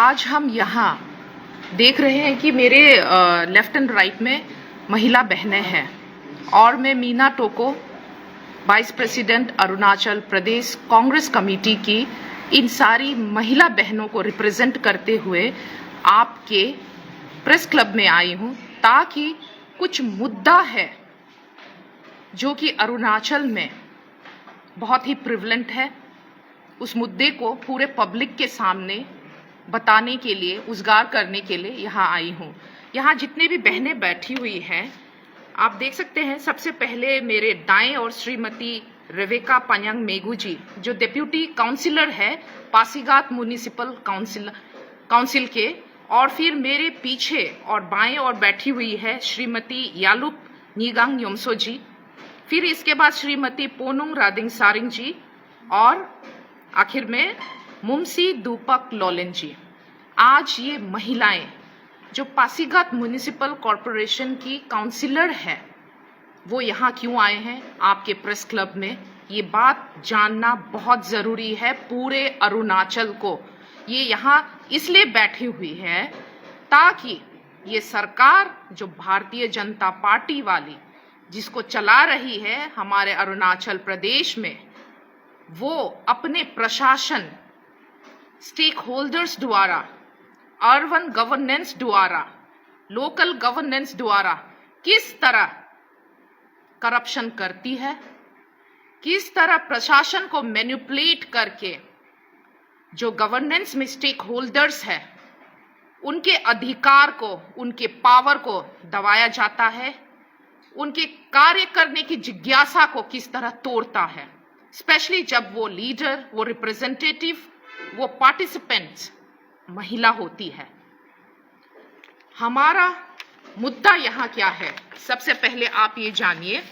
आज हम यहाँ देख रहे हैं कि मेरे लेफ्ट एंड राइट में महिला बहनें हैं और मैं मीना टोको, vice president Arunachal Pradesh Congress committee की इन सारी महिला बहनों को रिप्रेजेंट करते हुए आपके प्रेस क्लब में आई हूँ, ताकि कुछ मुद्दा है जो कि अरुणाचल में बहुत ही प्रिवलेंट है, उस मुद्दे को पूरे पब्लिक के सामने बताने के लिए, उजागर करने के लिए यहाँ आई हूँ। यहाँ जितने भी बहनें बैठी हुई हैं, आप देख सकते हैं। सबसे पहले मेरे दाएं और श्रीमती रेवेका पान्यांग मेगू जी, जो डिप्यूटी काउंसिलर है पासीघाट म्युनिसिपल काउंसिल के, और फिर मेरे पीछे और बाएं और बैठी हुई है श्रीमती यालुप नीगांग योमसो जी, फिर इसके बाद श्रीमती पोनुंग रादिंग सारिंग जी, और आखिर में मुमसी दूपक लोलेन जी। आज ये महिलाएं जो पासीघाट म्युनिसिपल कॉरपोरेशन की काउंसिलर है, वो यहाँ क्यों आए हैं आपके प्रेस क्लब में, ये बात जानना बहुत ज़रूरी है पूरे अरुणाचल को। ये यहाँ इसलिए बैठी हुई है ताकि ये सरकार जो भारतीय जनता पार्टी वाली जिसको चला रही है हमारे अरुणाचल प्रदेश में, वो अपने प्रशासन, स्टेक होल्डर्स द्वारा, अर्बन गवर्नेंस द्वारा, लोकल गवर्नेंस द्वारा किस तरह करप्शन करती है, किस तरह प्रशासन को मैनिपुलेट करके जो गवर्नेंस में स्टेक होल्डर्स है उनके अधिकार को, उनके पावर को दबाया जाता है, उनके कार्य करने की जिज्ञासा को किस तरह तोड़ता है, स्पेशली जब वो लीडर, वो रिप्रेजेंटेटिव, वो पार्टिसिपेंट्स महिला होती है। हमारा मुद्दा यहाँ क्या है, सबसे पहले आप ये जानिए।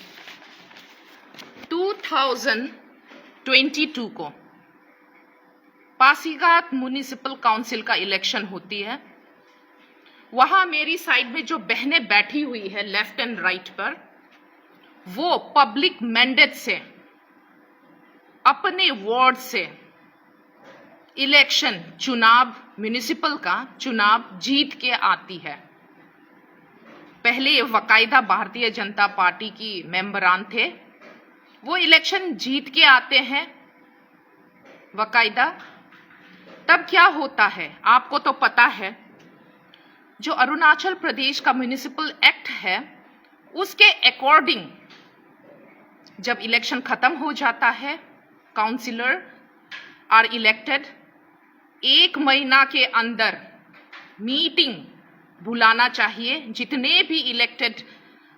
2022 को पासीघाट म्युनिसिपल काउंसिल का इलेक्शन होती है। वहां मेरी साइड में जो बहनें बैठी हुई है लेफ्ट एंड राइट पर, वो पब्लिक मैंडेट से, अपने वार्ड से इलेक्शन, चुनाव, म्युनिसिपल का चुनाव जीत के आती है। पहले ये बाकायदा भारतीय जनता पार्टी की मेंबरान थे, वो इलेक्शन जीत के आते हैं बाकायदा। तब क्या होता है आपको तो पता है, जो अरुणाचल प्रदेश का म्युनिसिपल एक्ट है उसके अकॉर्डिंग जब इलेक्शन खत्म हो जाता है, काउंसिलर आर इलेक्टेड, 1 महीना के अंदर मीटिंग बुलाना चाहिए। जितने भी इलेक्टेड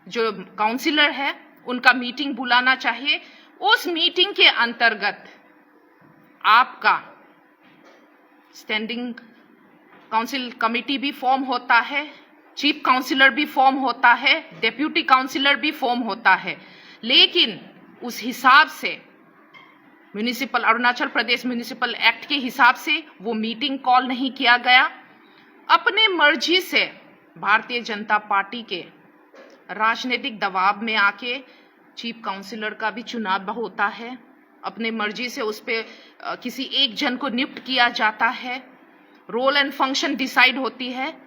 जो काउंसिलर है उनका मीटिंग बुलाना चाहिए। उस मीटिंग के अंतर्गत आपका स्टैंडिंग काउंसिल कमेटी भी फॉर्म होता है, चीफ काउंसिलर भी फॉर्म होता है, डेप्यूटी काउंसिलर भी फॉर्म होता है। लेकिन उस हिसाब से municipal, Arunachal Pradesh municipal act के हिसाब से वो मीटिंग कॉल नहीं किया गया। अपने मर्जी से भारतीय जनता पार्टी के राजनीतिक दबाव में आके चीफ काउंसिलर का भी चुनाव होता है। अपने मर्जी से उस पे किसी एक जन को नियुक्त किया जाता है, रोल एंड फंक्शन डिसाइड होती है।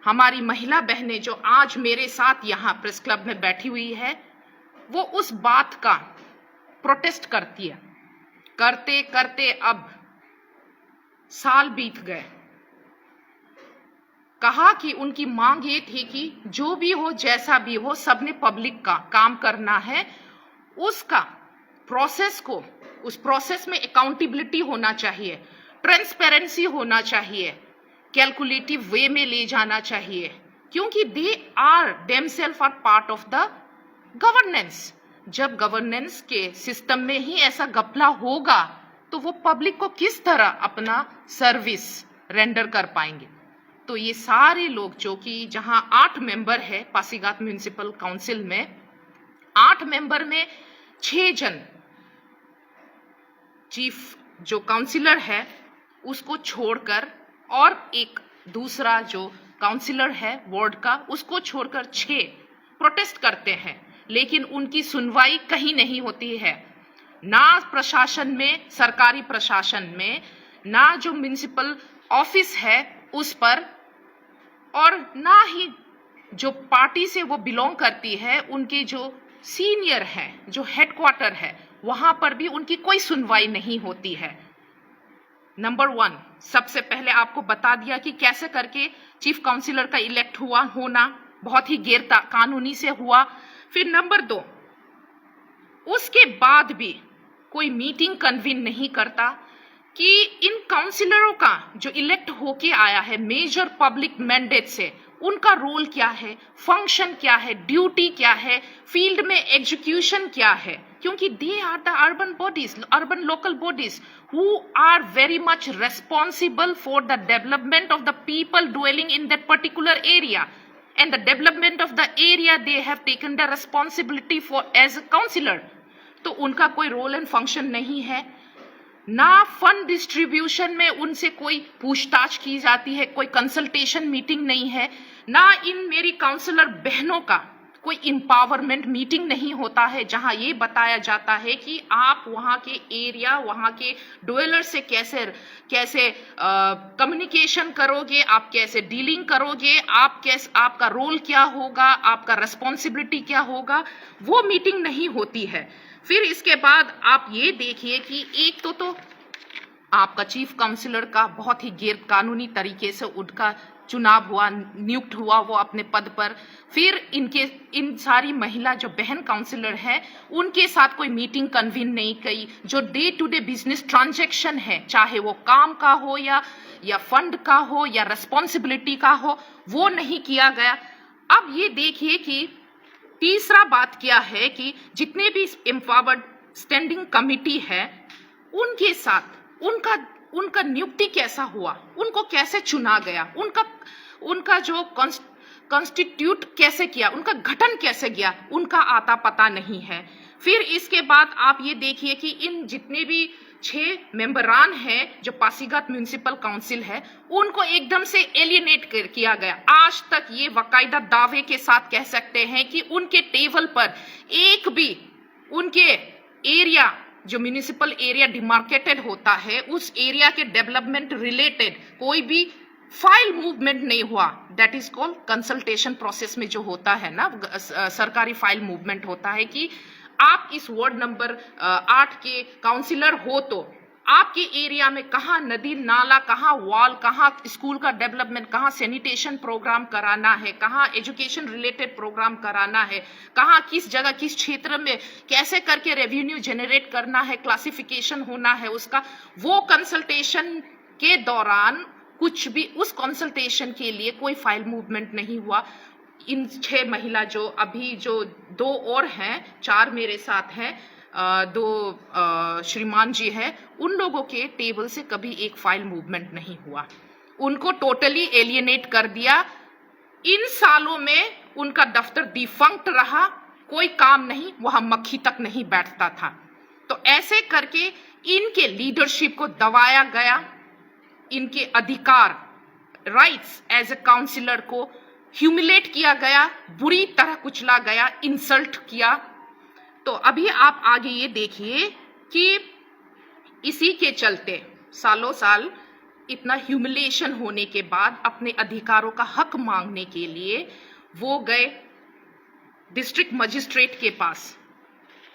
हमारी महिला बहनें जो आज मेरे साथ यहाँ प्रेस क्लब में बैठी हुई है, वो उस बात का प्रोटेस्ट करती है। करते करते अब साल बीत गए। कहा कि उनकी मांग ये थी कि जो भी हो, जैसा भी हो, सबने पब्लिक का काम करना है। उसका प्रोसेस को, उस प्रोसेस में अकाउंटेबिलिटी होना चाहिए, ट्रांसपेरेंसी होना चाहिए, कैलकुलेटिव वे में ले जाना चाहिए, क्योंकि they are themselves are part of the governance. जब गवर्नेंस के सिस्टम में ही ऐसा घपला होगा तो वो पब्लिक को किस तरह अपना सर्विस रेंडर कर पाएंगे। तो ये सारे लोग जो कि जहां 8 मेंबर है पासीघाट म्युनिसिपल काउंसिल में, 8 मेंबर में 6 जन चीफ जो काउंसिलर है उसको छोड़कर, और एक दूसरा जो काउंसिलर है वार्ड का उसको छोड़कर 6 प्रोटेस्ट करते हैं। लेकिन उनकी सुनवाई कहीं नहीं होती है, ना प्रशासन में, सरकारी प्रशासन में, ना जो म्युनिसिपल ऑफिस है उस पर, और ना ही जो पार्टी से वो बिलोंग करती है उनके जो सीनियर है, जो हेडक्वार्टर है, वहां पर भी उनकी कोई सुनवाई नहीं होती है। नंबर 1, सबसे पहले आपको बता दिया कि कैसे करके चीफ काउंसिलर का इलेक्ट हुआ होना बहुत ही गैर कानूनी से हुआ। फिर नंबर 2, उसके बाद भी कोई मीटिंग कन्वीन नहीं करता कि इन काउंसिलरों का जो इलेक्ट होके आया है मेजर पब्लिक मैंडेट से, उनका रोल क्या है, फंक्शन क्या है, ड्यूटी क्या है, फील्ड में एग्जीक्यूशन क्या है, क्योंकि they are the urban bodies, urban local bodies who are very much responsible for the development of the people dwelling in that particular area, and the development of the area they have taken the responsibility for as a councillor। तो उनका कोई role and function नहीं है, ना fund distribution में उनसे कोई पूछताछ की जाती है, कोई कंसल्टेशन मीटिंग नहीं है, ना इन मेरी काउंसलर बहनों का कोई एम्पावरमेंट मीटिंग नहीं होता है जहां ये बताया जाता है कि आप वहां के एरिया, वहां के डवेलर से कैसे कम्युनिकेशन करोगे, आप कैसे डीलिंग करोगे, आपका रोल क्या होगा, आपका रिस्पॉन्सिबिलिटी क्या होगा, वो मीटिंग नहीं होती है। फिर इसके बाद आप ये देखिए कि एक तो आपका चीफ काउंसिलर का बहुत ही गैर कानूनी तरीके से उनका चुनाव हुआ, नियुक्त हुआ वो अपने पद पर। फिर इन सारी महिला जो बहन काउंसिलर है उनके साथ कोई मीटिंग कन्वीन नहीं की, जो day to day business transaction है, चाहे वो काम का हो या फंड का हो या रेस्पॉन्सिबिलिटी का हो, वो नहीं किया गया। अब ये देखिए कि तीसरा बात क्या है कि जितने भी एम्पावर्ड स्टैंडिंग कमिटी है उनके साथ उनका नियुक्ति कैसा हुआ, उनको कैसे चुना गया, उनका जो कॉन्स्टिट्यूट कैसे किया, उनका गठन कैसे किया, उनका आता पता नहीं है। फिर इसके बाद आप ये देखिए कि इन जितने भी 6 मेंबरान हैं जो पासीघाट म्युनिसिपल काउंसिल है, उनको एकदम से एलियनेट किया गया। आज तक ये बाकायदा दावे के साथ कह सकते हैं कि उनके टेबल पर एक भी उनके एरिया, जो म्युनिसिपल एरिया डिमार्केटेड होता है, उस एरिया के डेवलपमेंट रिलेटेड कोई भी फाइल मूवमेंट नहीं हुआ। That is called consultation process में जो होता है ना, सरकारी फाइल मूवमेंट होता है कि आप इस वार्ड नंबर 8 के काउंसिलर हो तो आपके एरिया में कहाँ नदी नाला, कहाँ वॉल, कहाँ स्कूल का डेवलपमेंट, कहाँ सैनिटेशन प्रोग्राम कराना है, कहाँ एजुकेशन रिलेटेड प्रोग्राम कराना है, कहाँ किस जगह किस क्षेत्र में कैसे करके रेवेन्यू जनरेट करना है, क्लासिफिकेशन होना है उसका, वो कंसल्टेशन के दौरान कुछ भी उस कंसल्टेशन के लिए कोई फाइल मूवमेंट नहीं हुआ। इन 6 महिला जो अभी जो 2 और हैं, 4 मेरे साथ हैं, 2 श्रीमान जी हैं, उन लोगों के टेबल से कभी एक फाइल मूवमेंट नहीं हुआ। उनको टोटली एलियनेट कर दिया। इन सालों में उनका दफ्तर डिफंक्ट रहा, कोई काम नहीं, वहां मक्खी तक नहीं बैठता था। तो ऐसे करके इनके लीडरशिप को दबाया गया, इनके अधिकार, राइट्स एज ए काउंसिलर को ह्यूमिलेट किया गया, बुरी तरह कुचला गया, इंसल्ट किया। तो अभी आप आगे ये देखिए कि इसी के चलते सालों साल इतना ह्यूमिलेशन होने के बाद अपने अधिकारों का हक मांगने के लिए वो गए डिस्ट्रिक्ट मजिस्ट्रेट के पास।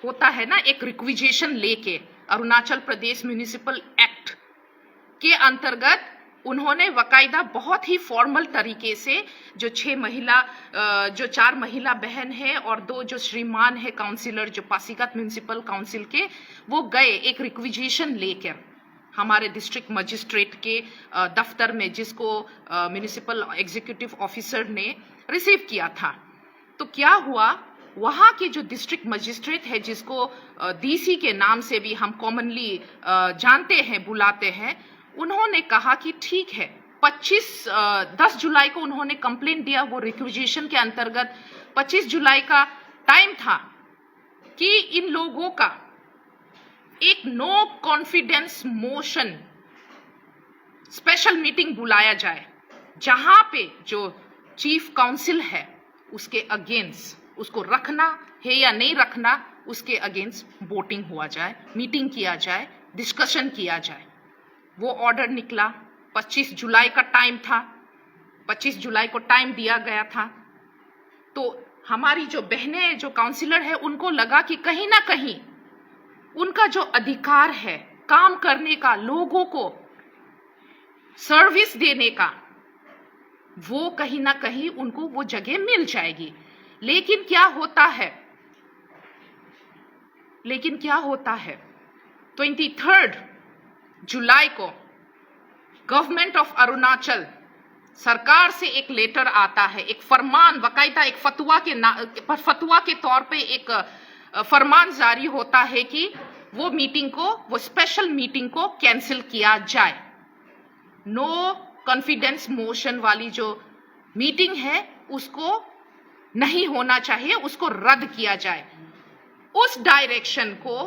होता है ना एक रिक्विजिशन लेके, अरुणाचल प्रदेश म्युनिसिपल एक्ट के अंतर्गत उन्होंने वकायदा बहुत ही फॉर्मल तरीके से जो 4 महिला बहन है और 2 जो श्रीमान है काउंसिलर जो पासीघाट म्युनिसिपल काउंसिल के, वो गए एक रिक्विजिशन लेकर हमारे डिस्ट्रिक्ट मजिस्ट्रेट के दफ्तर में, जिसको म्युनिसिपल एग्जीक्यूटिव ऑफिसर ने रिसीव किया था। तो क्या हुआ, वहां के जो डिस्ट्रिक्ट मजिस्ट्रेट है, जिसको डीसी के नाम से भी हम कॉमनली जानते हैं, बुलाते हैं, उन्होंने कहा कि ठीक है, 10 जुलाई को उन्होंने कंप्लेंट दिया, वो रिक्विजिशन के अंतर्गत 25 जुलाई का टाइम था कि इन लोगों का एक no confidence motion special meeting बुलाया जाए, जहां पे जो चीफ काउंसिल है उसके अगेंस्ट, उसको रखना है या नहीं रखना, उसके अगेंस्ट वोटिंग हुआ जाए, मीटिंग किया जाए, डिस्कशन किया जाए। वो ऑर्डर निकला 25 जुलाई का टाइम था, 25 जुलाई को टाइम दिया गया था। तो हमारी जो बहनें, जो काउंसिलर है, उनको लगा कि कहीं ना कहीं उनका जो अधिकार है काम करने का, लोगों को सर्विस देने का, वो कहीं ना कहीं उनको वो जगह मिल जाएगी। लेकिन क्या होता है 23 जुलाई को गवर्नमेंट ऑफ अरुणाचल सरकार से एक लेटर आता है, एक फरमान, बाकायदा एक फतवा के तौर पे एक फरमान जारी होता है कि वो स्पेशल मीटिंग को कैंसिल किया जाए। नो कॉन्फिडेंस मोशन वाली जो मीटिंग है उसको नहीं होना चाहिए, उसको रद्द किया जाए। उस डायरेक्शन को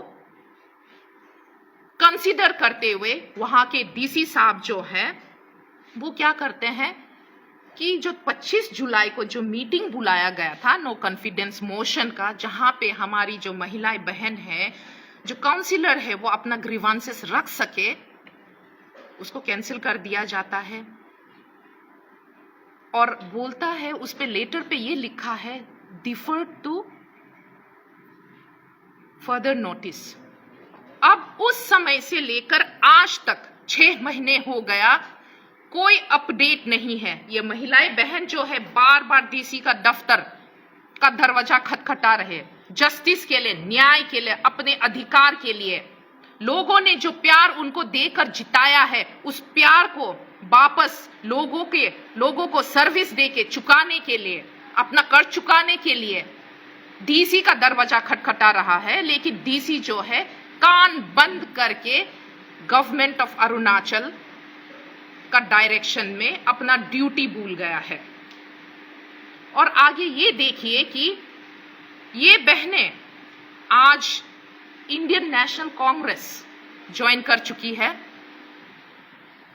कंसीडर करते हुए वहां के डीसी साहब जो है वो क्या करते हैं कि जो 25 जुलाई को जो मीटिंग बुलाया गया था नो कॉन्फिडेंस मोशन का, जहां पे हमारी जो महिलाएं बहन है, जो काउंसिलर है, वो अपना ग्रीवांसेस रख सके, उसको कैंसिल कर दिया जाता है। और बोलता है, उस पे लेटर पे ये लिखा है, डिफर्ड टू फर्दर नोटिस। अब उस समय से लेकर आज तक 6 महीने हो गया, कोई अपडेट नहीं है। ये महिलाएं बहन जो है बार बार डीसी का दफ्तर का दरवाजा खटखटा रहे, जस्टिस के लिए, न्याय के लिए, अपने अधिकार के लिए। लोगों ने जो प्यार उनको देकर जिताया है, उस प्यार को वापस लोगों को सर्विस देके चुकाने के लिए, अपना कर्ज चुकाने के लिए डीसी का दरवाजा खटखटा रहा है। लेकिन डीसी जो है कान बंद करके गवर्नमेंट ऑफ अरुणाचल का डायरेक्शन में अपना ड्यूटी भूल गया है। और आगे ये देखिए कि ये बहनें आज इंडियन नेशनल कांग्रेस ज्वाइन कर चुकी है,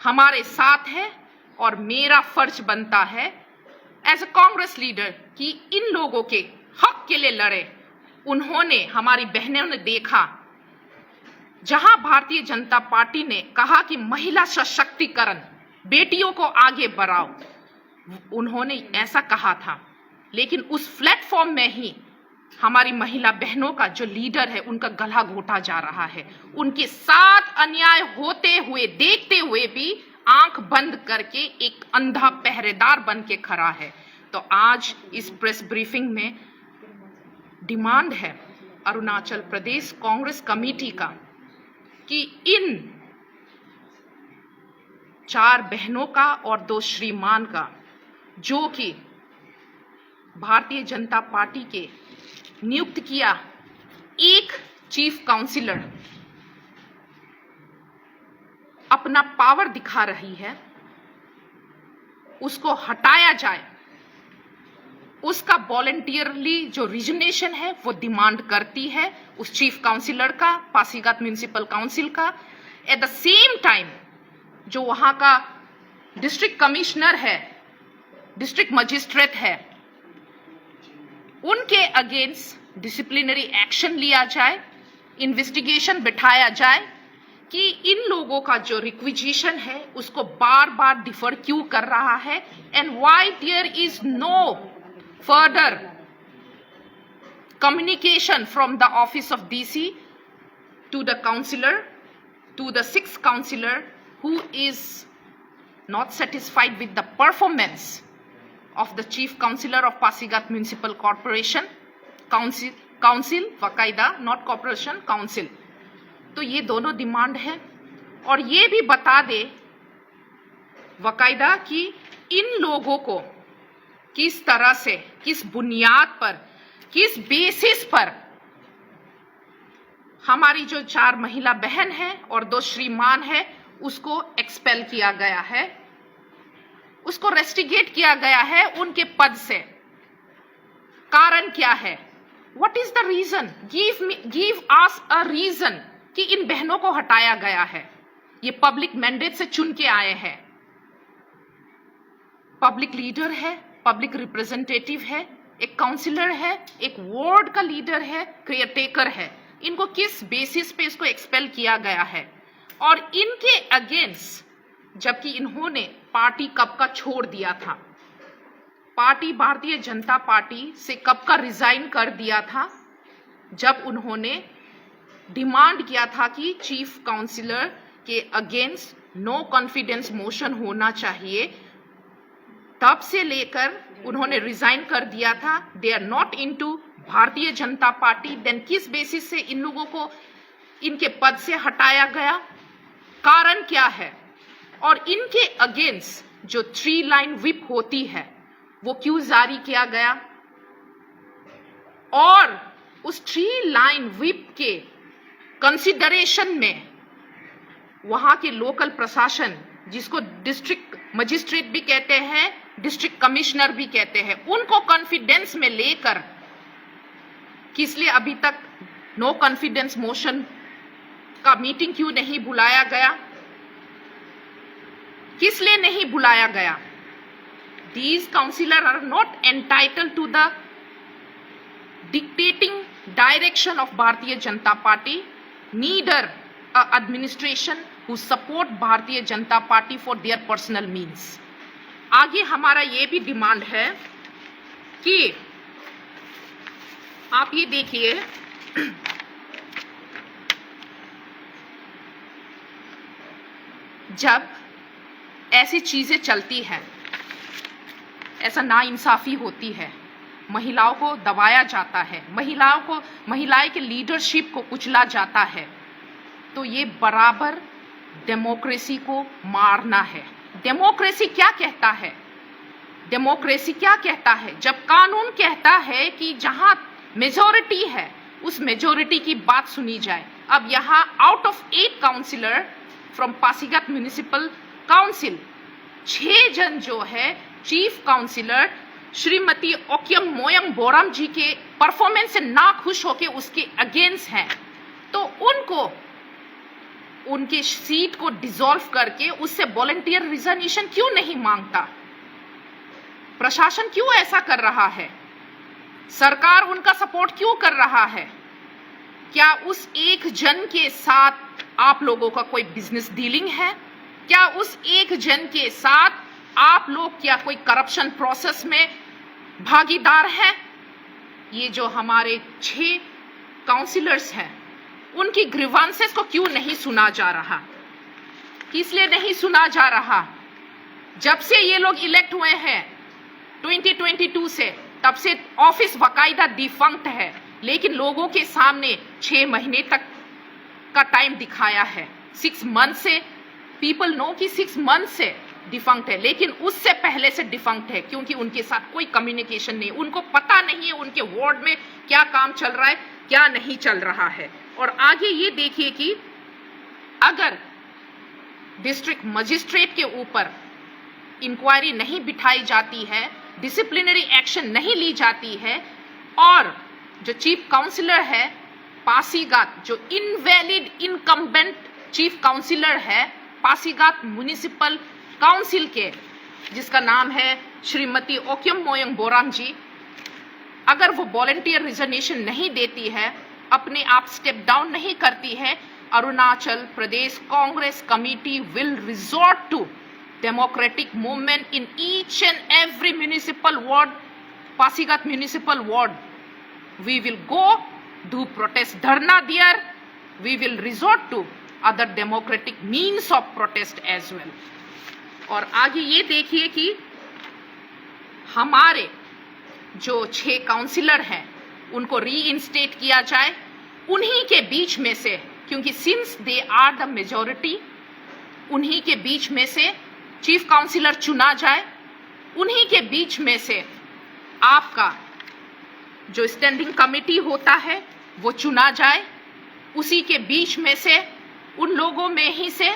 हमारे साथ है। और मेरा फर्ज बनता है एज अ कांग्रेस लीडर कि इन लोगों के हक के लिए लड़े। उन्होंने, हमारी बहनों ने देखा, जहां भारतीय जनता पार्टी ने कहा कि महिला सशक्तिकरण, बेटियों को आगे बढ़ाओ, उन्होंने ऐसा कहा था। लेकिन उस प्लेटफॉर्म में ही हमारी महिला बहनों का जो लीडर है, उनका गला घोटा जा रहा है। उनके साथ अन्याय होते हुए, देखते हुए भी आंख बंद करके एक अंधा पहरेदार बन के खड़ा है। तो आज इस प्रेस ब्रीफिंग में डिमांड है अरुणाचल प्रदेश कांग्रेस कमेटी का कि इन 4 बहनों का और 2 श्रीमान का, जो कि भारतीय जनता पार्टी के नियुक्त किया एक चीफ काउंसिलर अपना पावर दिखा रही है, उसको हटाया जाए। उसका वॉलंटियरली जो रिजिग्नेशन है वो डिमांड करती है उस चीफ काउंसिलर का, पासीघाट म्युनिसिपल काउंसिल का। एट द सेम टाइम जो वहां का डिस्ट्रिक्ट कमिश्नर है, डिस्ट्रिक्ट मजिस्ट्रेट है, उनके अगेंस्ट डिसिप्लिनरी एक्शन लिया जाए, इन्वेस्टिगेशन बिठाया जाए कि इन लोगों का जो रिक्विजिशन है उसको बार बार डिफर क्यों कर रहा है, and why there is no further communication from the office of DC to the councillor, to the 6th councillor who is not satisfied with the performance of the chief councillor of Pasighat Municipal Corporation council वकायदा, not corporation, council। तो ये दोनों demand है। और ये भी बता दे वकायदा कि इन लोगों को किस तरह से, किस बुनियाद पर, किस बेसिस पर हमारी जो 4 महिला बहन है और 2 श्रीमान है उसको एक्सपेल किया गया है, उसको रेस्टिगेट किया गया है उनके पद से। कारण क्या है? What is the reason? Give us a reason कि इन बहनों को हटाया गया है। ये पब्लिक मैंडेट से चुन के आए हैं, पब्लिक लीडर है, पब्लिक रिप्रेजेंटेटिव है, एक काउंसिलर है, एक वार्ड का लीडर है, केयरटेकर है। इनको किस बेसिस पे इसको एक्सपेल किया गया है? और इनके अगेंस्ट जबकि इन्होंने पार्टी कब का छोड़ दिया था। पार्टी भारतीय जनता पार्टी से कब का रिजाइन कर दिया था, जब उन्होंने डिमांड किया था कि चीफ काउंसिलर के अगेंस्ट नो कॉन्फिडेंस मोशन होना चाहिए। तब से लेकर उन्होंने रिजाइन कर दिया था। They are not into Bharatiya Janata party. Then किस बेसिस से इन लोगों को इनके पद से हटाया गया, कारण क्या है, और इनके अगेंस्ट जो 3 लाइन व्हिप होती है वो क्यों जारी किया गया, और उस 3 लाइन व्हिप के कंसिडरेशन में वहां के लोकल प्रशासन, जिसको डिस्ट्रिक्ट मजिस्ट्रेट भी कहते हैं, डिस्ट्रिक्ट कमिश्नर भी कहते हैं, उनको कॉन्फिडेंस में लेकर किस लिए अभी तक नो कॉन्फिडेंस मोशन का मीटिंग क्यों नहीं बुलाया गया, किस लिए नहीं बुलाया गया। These councillors are not entitled to the dictating direction of Bharatiya Janata Party, neither a administration who support Bharatiya Janata Party for their personal means. आगे हमारा ये भी डिमांड है कि आप ये देखिए, जब ऐसी चीजें चलती हैं, ऐसा नाइंसाफी होती है, महिलाओं को दबाया जाता है, महिलाएं के लीडरशिप को कुचला जाता है, तो ये बराबर डेमोक्रेसी को मारना है। डेमोक्रेसी क्या कहता है? डेमोक्रेसी क्या कहता है? जब कानून कहता है कि जहां मेजॉरिटी है उस मेजॉरिटी की बात सुनी जाए। अब यहाँ out of 8 councillor from Pasighat municipal council 6 जन जो है चीफ काउंसिलर श्रीमती ओक्यम मोयंग बोराम जी के परफॉर्मेंस से ना खुश होके उसके अगेंस्ट हैं, तो उनको उनके सीट को डिसॉल्व करके उससे वॉलंटियर रिजाइनेशन क्यों नहीं मांगता? प्रशासन क्यों ऐसा कर रहा है? सरकार उनका सपोर्ट क्यों कर रहा है? क्या उस एक जन के साथ आप लोगों का कोई बिजनेस डीलिंग है? क्या उस एक जन के साथ आप लोग क्या कोई करप्शन प्रोसेस में भागीदार हैं? ये जो हमारे 6 काउंसिलर्स हैं, उनकी ग्रीवांसेस को क्यों नहीं सुना जा रहा? किस लिए नहीं सुना जा रहा? जब से ये लोग इलेक्ट हुए हैं 2022 से, तब से ऑफिस बाकायदा डिफंक्ट है, लेकिन लोगों के सामने 6 महीने तक का टाइम दिखाया है। 6 मंथ से पीपल नो कि 6 मंथ से डिफंक्ट है, लेकिन उससे पहले से डिफंक्ट है, क्योंकि उनके साथ कोई कम्युनिकेशन नहीं, उनको पता नहीं है उनके वार्ड में क्या काम चल रहा है, क्या नहीं चल रहा है। और आगे ये देखिए कि अगर डिस्ट्रिक्ट मजिस्ट्रेट के ऊपर इंक्वायरी नहीं बिठाई जाती है, डिसिप्लिनरी एक्शन नहीं ली जाती है, और जो चीफ काउंसिलर है पासीघाट, जो इनवैलिड इनकम्बेंट चीफ काउंसिलर है पासीघाट म्युनिसिपल काउंसिल के, जिसका नाम है श्रीमती ओक्यम मोयंग बोराम जी, अगर वो वॉलंटियर रिजाइनेशन नहीं देती है, अपने आप स्टेप डाउन नहीं करती है, Arunachal Pradesh Congress committee will resort to democratic movement in each and every municipal ward, Pasighat municipal ward. We will go do protest dharna there. We will resort to other democratic means of protest as well. और आगे ये देखिए कि हमारे जो 6 councillor हैं उनको reinstate किया जाए, उन्हीं के बीच में से, क्योंकि since they are the majority, उन्हीं के बीच में से चीफ काउंसिलर चुना जाए, उन्हीं के बीच में से आपका जो स्टैंडिंग कमेटी होता है वो चुना जाए, उसी के बीच में से उन लोगों में ही से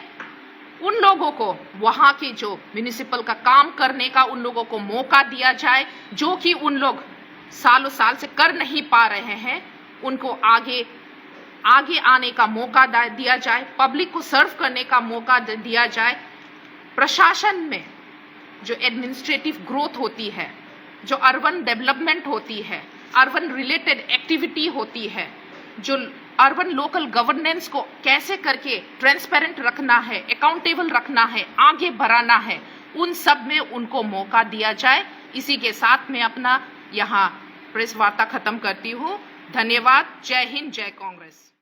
उन लोगों को वहाँ के जो म्युनिसिपल का काम करने का उन लोगों को मौका दिया जाए, जो कि उन लोग सालों साल से कर नहीं पा रहे हैं, उनको आगे आने का मौका दिया जाए, पब्लिक को सर्व करने का मौका दिया जाए। प्रशासन में जो एडमिनिस्ट्रेटिव ग्रोथ होती है, जो अर्बन डेवलपमेंट होती है, अर्बन रिलेटेड एक्टिविटी होती है, जो अर्बन लोकल गवर्नेंस को कैसे करके ट्रांसपेरेंट रखना है, अकाउंटेबल रखना है, आगे बढ़ाना है, उन सब में उनको मौका दिया जाए। इसी के साथ मैं अपना यहाँ प्रेस वार्ता खत्म करती हूँ। धन्यवाद। जय हिंद, जय कांग्रेस।